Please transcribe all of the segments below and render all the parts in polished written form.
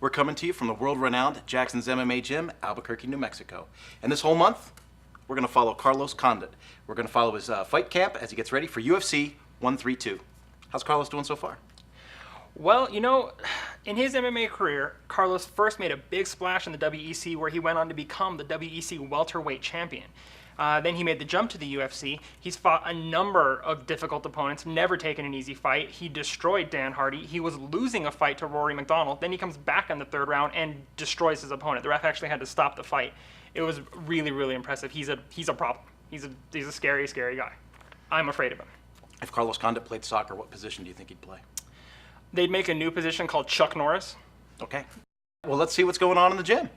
We're coming to you from the world-renowned Jackson's MMA Gym, Albuquerque, New Mexico. And this whole month, we're going to follow Carlos Condit. We're going to follow his fight camp as he gets ready for UFC 132. How's Carlos doing so far? Well, you know, in his MMA career, Carlos first made a big splash in the WEC where he went on to become the WEC welterweight champion. Then he made the jump to the UFC. He's fought a number of difficult opponents, never taken an easy fight. He destroyed Dan Hardy. He was losing a fight to Rory McDonald. Then he comes back in the third round and destroys his opponent. The ref actually had to stop the fight. It was really, really impressive. He's a problem. He's a scary, scary guy. I'm afraid of him. If Carlos Condit played soccer, what position do you think he'd play? They'd make a new position called Chuck Norris. Okay. Well, let's see what's going on in the gym.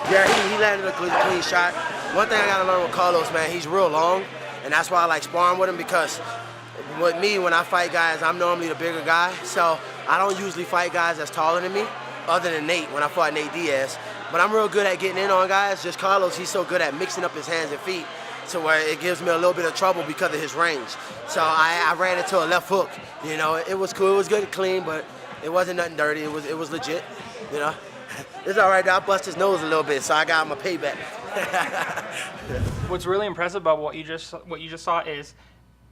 Yeah, he landed a clean shot. One thing I gotta learn with Carlos, man, he's real long, and that's why I like sparring with him, because with me, when I fight guys, I'm normally the bigger guy, so I don't usually fight guys that's taller than me, other than Nate, when I fought Nate Diaz. But I'm real good at getting in on guys. Just Carlos, he's so good at mixing up his hands and feet to where it gives me a little bit of trouble because of his range. So I ran into a left hook. You know, it was cool, it was good and clean, but it wasn't nothing dirty. It was legit, you know. It's all right, I bust his nose a little bit, so I got him a payback. What's really impressive about what you just saw is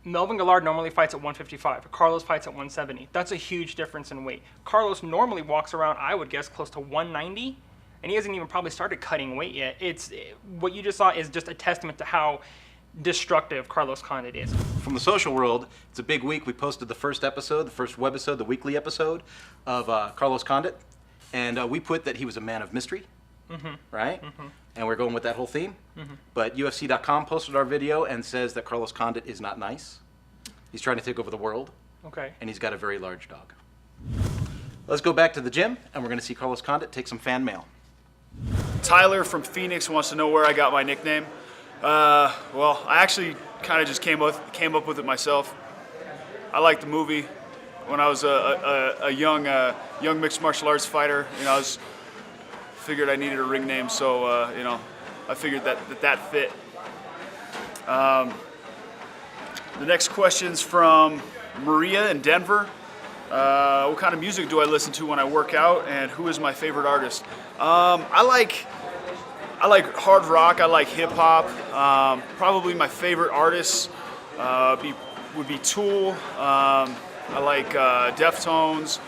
Melvin Gillard normally fights at 155. Carlos fights at 170. That's a huge difference in weight. Carlos normally walks around, I would guess, close to 190, and he hasn't even probably started cutting weight yet. What you just saw is just a testament to how destructive Carlos Condit is. From the social world, it's a big week. We posted the first episode, the first webisode, the weekly episode of Carlos Condit, and we put that he was a man of mystery, right? And we're going with that whole theme. But UFC.com posted our video and says that Carlos Condit is not nice. He's trying to take over the world. Okay. And he's got a very large dog. Let's go back to the gym, and we're going to see Carlos Condit take some fan mail. Tyler from Phoenix wants to know where I got my nickname. Well, I actually kind of just came up with it myself. I liked the movie. When I was a young mixed martial arts fighter, you know, I figured I needed a ring name, so you know, I figured that fit. The next question's from Maria in Denver. What kind of music do I listen to when I work out, and who is my favorite artist? I like hard rock. I like hip hop. Probably my favorite artists would be Tool. I like Deftones.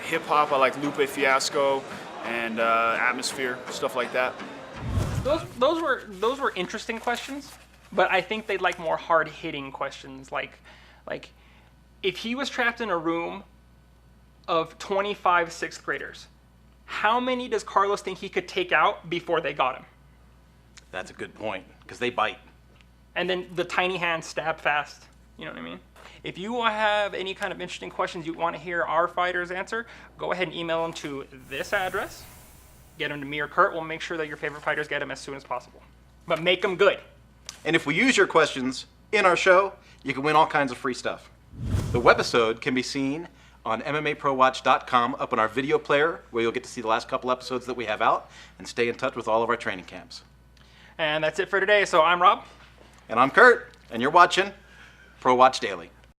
Hip hop. I like Lupe Fiasco and Atmosphere, stuff like that. Those were interesting questions, but I think they'd like more hard-hitting questions, like if he was trapped in a room of 25 sixth graders, how many does Carlos think he could take out before they got him? That's a good point, because they bite. And then the tiny hands stab fast, you know what I mean? If you have any kind of interesting questions you want to hear our fighters answer, go ahead and email them to this address. Get them to me or Kurt. We'll make sure that your favorite fighters get them as soon as possible. But make them good. And if we use your questions in our show, you can win all kinds of free stuff. The webisode can be seen on MMAProWatch.com up on our video player, where you'll get to see the last couple episodes that we have out and stay in touch with all of our training camps. And that's it for today. So I'm Rob. And I'm Kurt, and you're watching Pro Watch Daily.